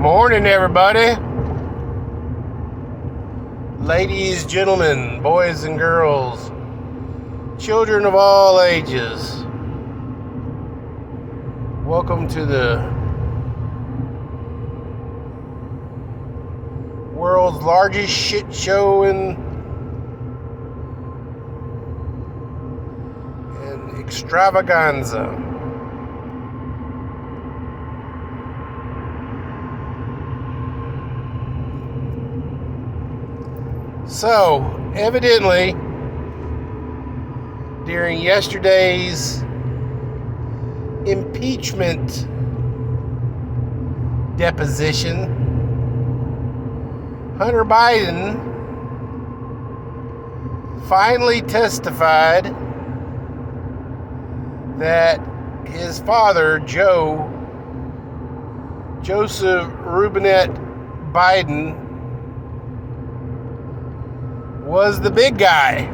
Morning, everybody. Ladies, gentlemen, boys and girls, children of all ages. Welcome to the world's largest shit show in extravaganza. So, evidently, during yesterday's impeachment deposition, Hunter Biden finally testified that his father, Joseph Robinette Biden, was the big guy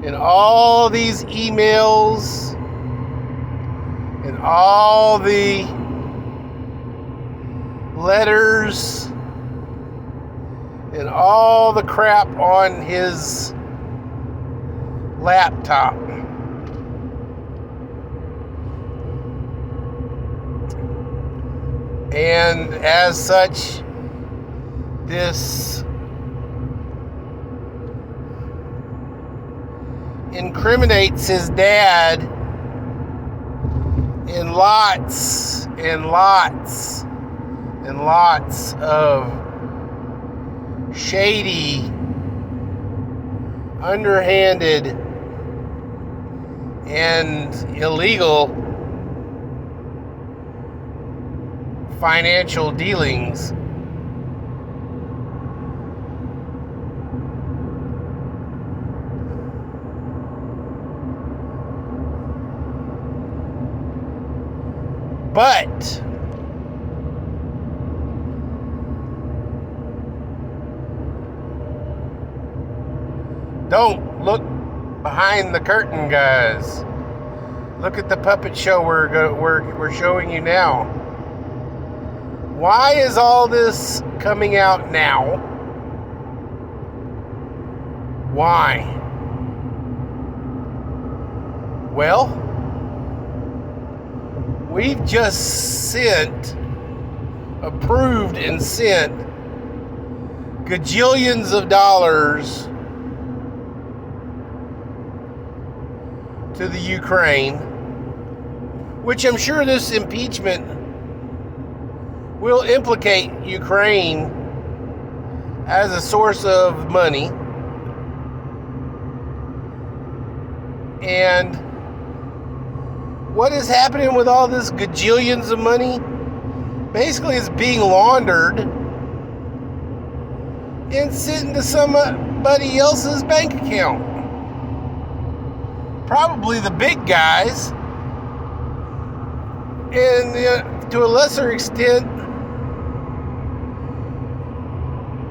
in all these emails and all the letters and all the crap on his laptop. And as such, this incriminates his dad in lots and lots and lots of shady, underhanded, and illegal financial dealings. But don't look behind the curtain, guys. Look at the puppet show we're showing you now. Why is all this coming out now? Why? Well, we've just approved and sent gajillions of dollars to the Ukraine, which I'm sure this impeachment will implicate Ukraine as a source of money. And what is happening with all this gajillions of money? Basically, it's being laundered and sent into somebody else's bank account. Probably the big guys, and to a lesser extent,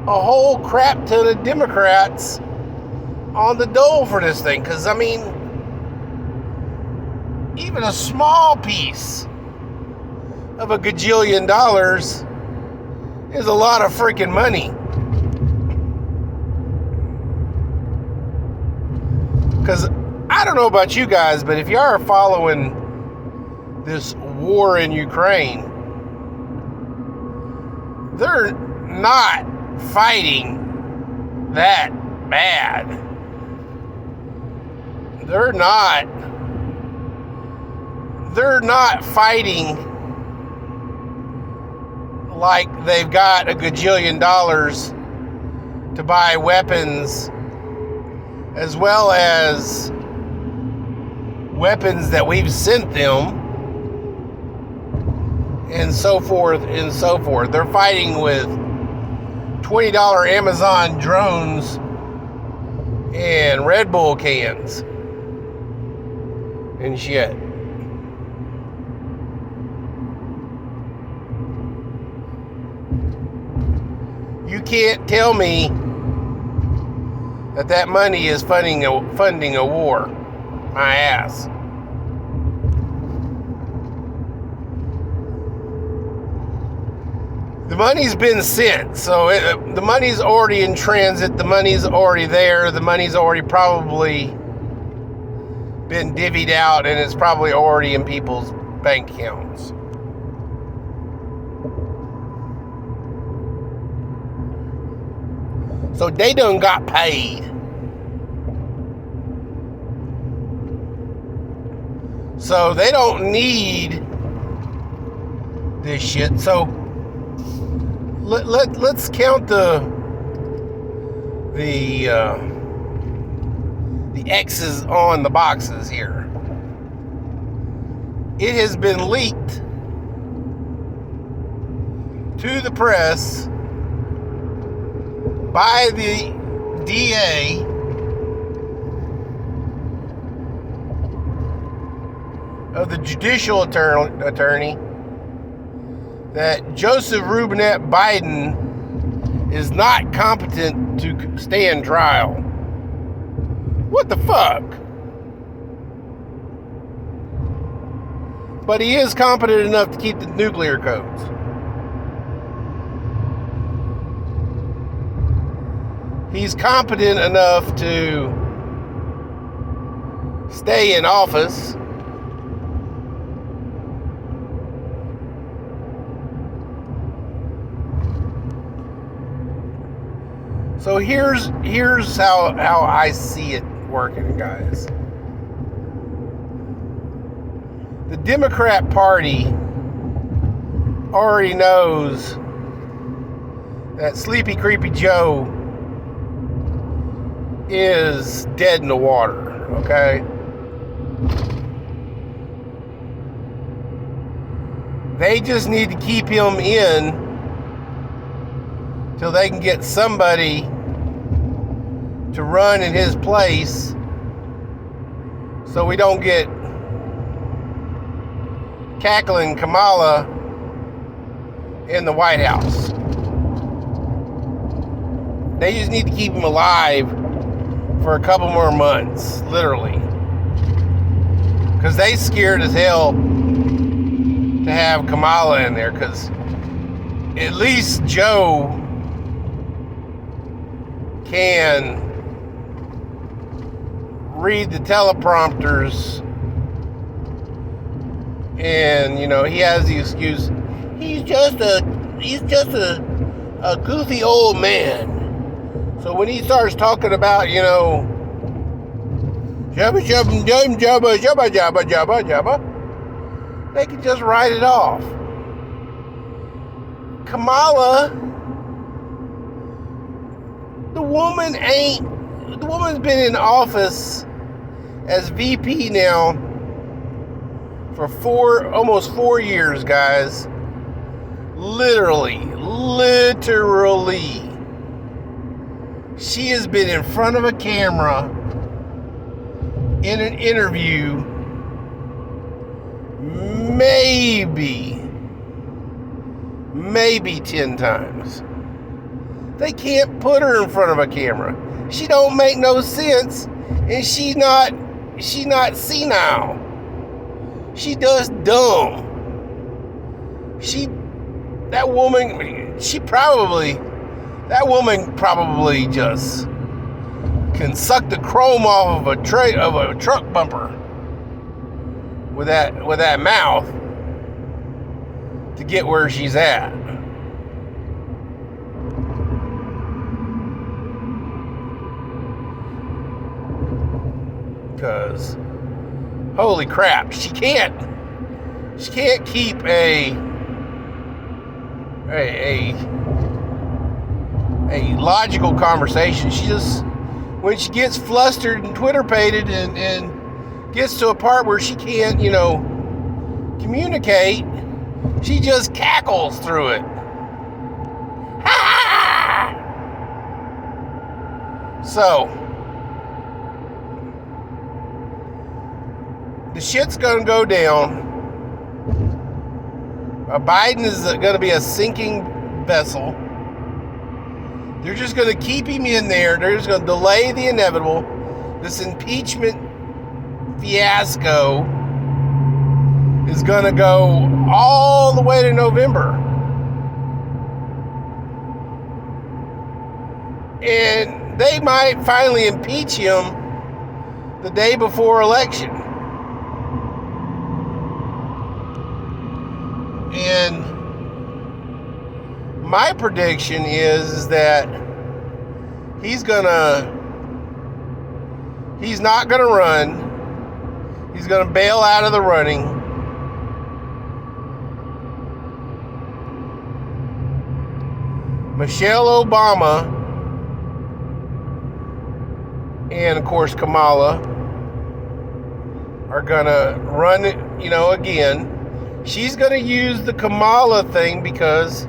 a whole crap ton of Democrats on the dole for this thing. Because, I mean, even a small piece of a gajillion dollars is a lot of freaking money. Because I don't know about you guys, but if you are following this war in Ukraine, they're not fighting that bad. They're not fighting like they've got a gajillion dollars to buy weapons, as well as weapons that we've sent them, and so forth and so forth. They're fighting with $20 Amazon drones and Red Bull cans and shit. You can't tell me that money is funding a war. My ass. The money's been sent, so the money's already in transit, the money's already there, the money's already probably been divvied out, and it's probably already in people's bank accounts. So they done got paid. So they don't need this shit. So let's count the X's on the boxes here. It has been leaked to the press by the DA of the judicial attorney that Joseph Robinette Biden is not competent to stand trial. What the fuck? But he is competent enough to keep the nuclear codes. He's competent enough to stay in office. So here's how I see it working, guys. The Democrat Party already knows that Sleepy Creepy Joe is dead in the water, okay? They just need to keep him in till they can get somebody to run in his place so we don't get cackling Kamala in the White House. They just need to keep him alive for a couple more months, literally. Because they scared as hell to have Kamala in there, because at least Joe can read the teleprompters, and he has the excuse, he's just a goofy old man. So when he starts talking about jabba jabba jabba jabba jabba jabba jabba jabba, they can just write it off. Kamala, the woman's been in office as VP now for almost 4 years, guys. Literally. She has been in front of a camera in an interview maybe 10 times. They can't put her in front of a camera. She don't make no sense, and she's not senile. She does dumb. That woman probably just can suck the chrome off of a truck bumper with that mouth to get where she's at. Because holy crap, she can't keep a logical conversation. She just, when she gets flustered and Twitter-pated and gets to a part where she can't, communicate, she just cackles through it. Ha! So, the shit's gonna go down. Biden is going to be a sinking vessel. They're just going to keep him in there. They're just going to delay the inevitable. This impeachment fiasco is going to go all the way to November. And they might finally impeach him the day before election. And my prediction is that he's not gonna run. He's gonna bail out of the running. Michelle Obama and of course Kamala are gonna run, again. She's gonna use the Kamala thing because,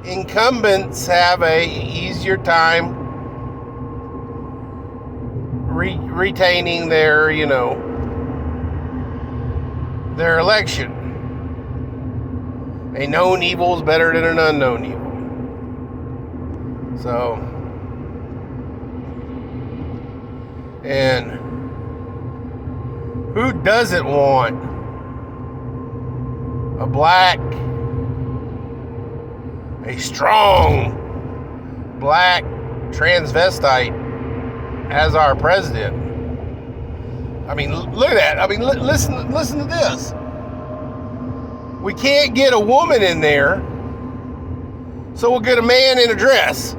incumbents have a easier time retaining their election. A known evil is better than an unknown evil. So, and who doesn't want a strong black transvestite as our president? I mean, look at that. I mean, listen to this. We can't get a woman in there, so we'll get a man in a dress.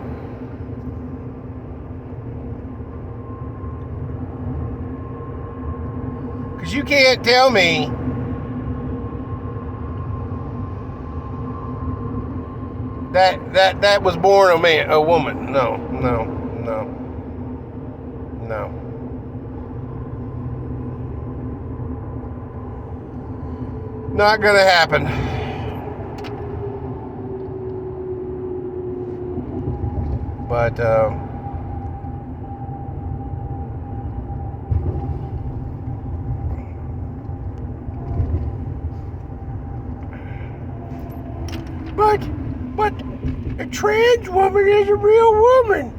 Because you can't tell me that was born a woman. No. Not gonna happen. But a trans woman is a real woman.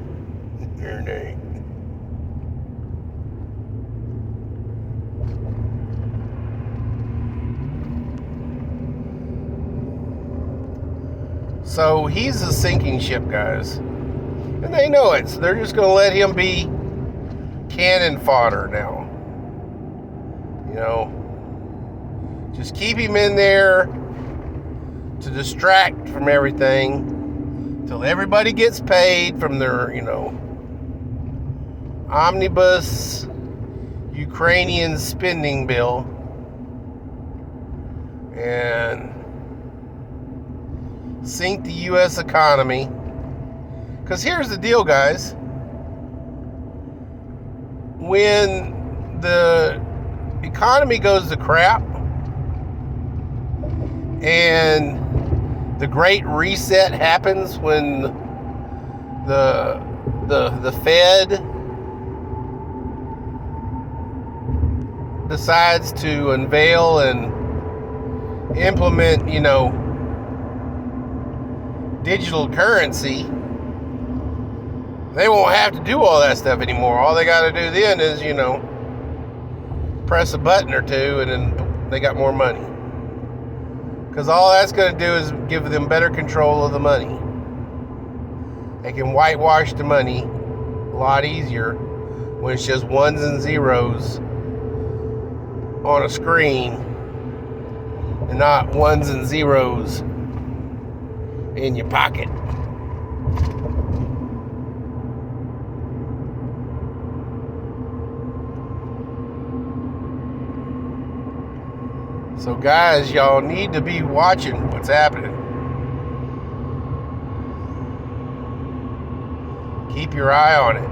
So he's a sinking ship, guys. And they know it, so they're just going to let him be cannon fodder now. Just keep him in there to distract from everything till everybody gets paid from their, omnibus Ukrainian spending bill. And sink the U.S. economy. Because here's the deal, guys. When the economy goes to crap and the Great Reset happens, when the Fed decides to unveil and implement, digital currency, they won't have to do all that stuff anymore. All they got to do then is, press a button or two, and then they got more money. Because all that's going to do is give them better control of the money. They can whitewash the money a lot easier when it's just ones and zeros on a screen and not ones and zeros in your pocket. So guys, y'all need to be watching what's happening. Keep your eye on it.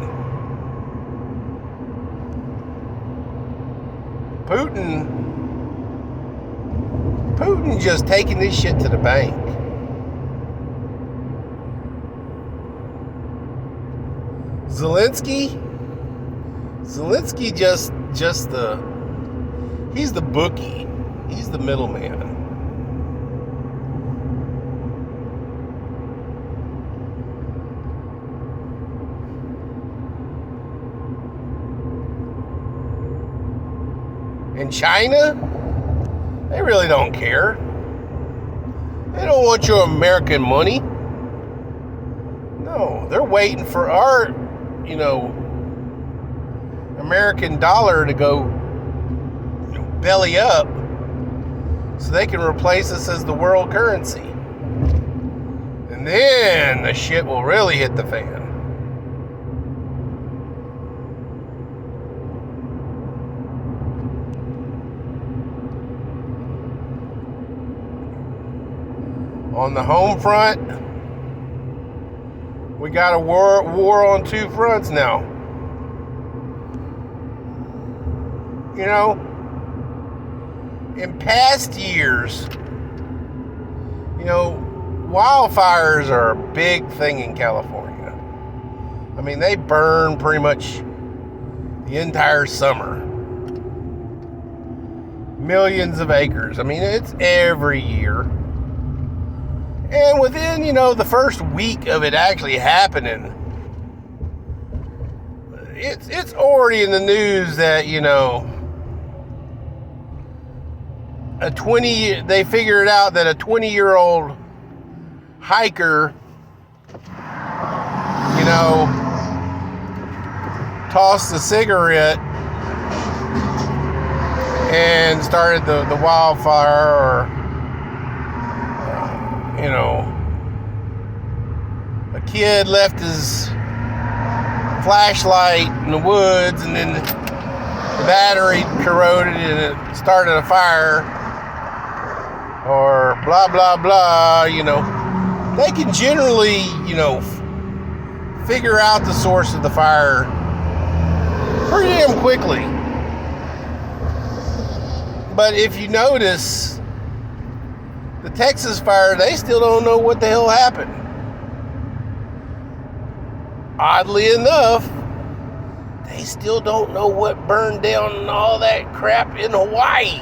Putin just taking this shit to the bank. Zelensky he's the bookie. He's the middleman. In China, they really don't care. They don't want your American money. No, they're waiting for our, American dollar to go belly up so they can replace us as the world currency. And then the shit will really hit the fan. On the home front, we got a war on two fronts now. In past years, wildfires are a big thing in California. I mean, they burn pretty much the entire summer. Millions of acres. I mean, it's every year. And within, the first week of it actually happening, it's already in the news that, they figured out that a 20-year-old hiker, tossed a cigarette and started the wildfire, or a kid left his flashlight in the woods and then the battery corroded and it started a fire, or blah, blah, blah. They can generally, figure out the source of the fire pretty damn quickly. But if you notice, the Texas fire, they still don't know what the hell happened. Oddly enough, they still don't know what burned down and all that crap in Hawaii.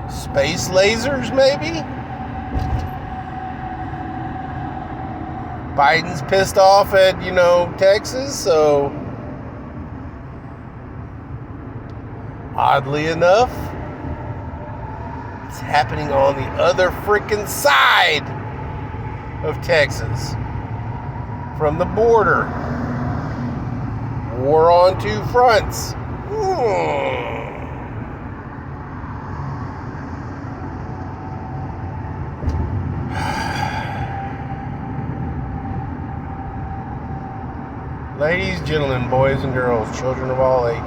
Space lasers, maybe? Biden's pissed off at, Texas, so oddly enough, it's happening on the other freaking side of Texas from the border. War on two fronts. Ladies, gentlemen, boys and girls, children of all ages.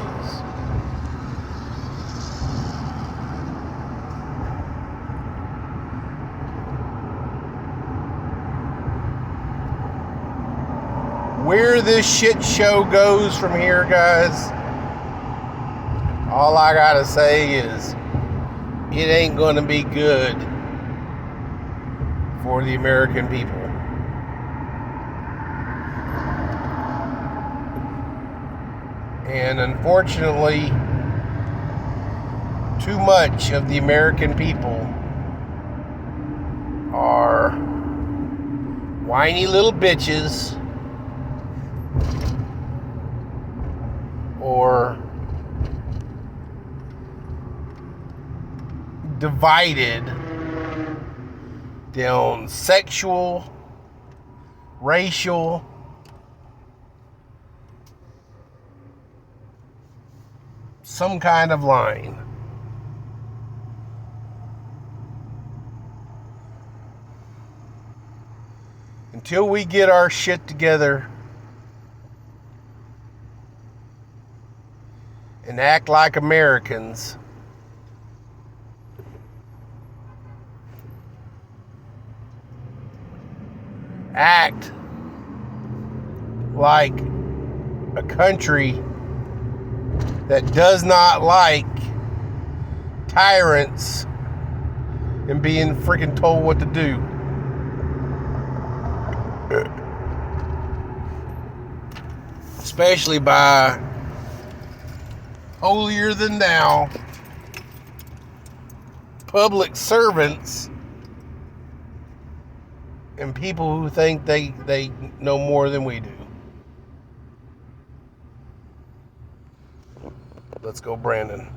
Where this shit show goes from here, guys, all I gotta say is it ain't gonna be good for the American people. And unfortunately, too much of the American people are whiny little bitches or divided down sexual, racial, some kind of line. Until we get our shit together and act like Americans, act like a country that does not like tyrants and being freaking told what to do. Especially by holier than thou public servants and people who think they know more than we do. Let's go, Brandon.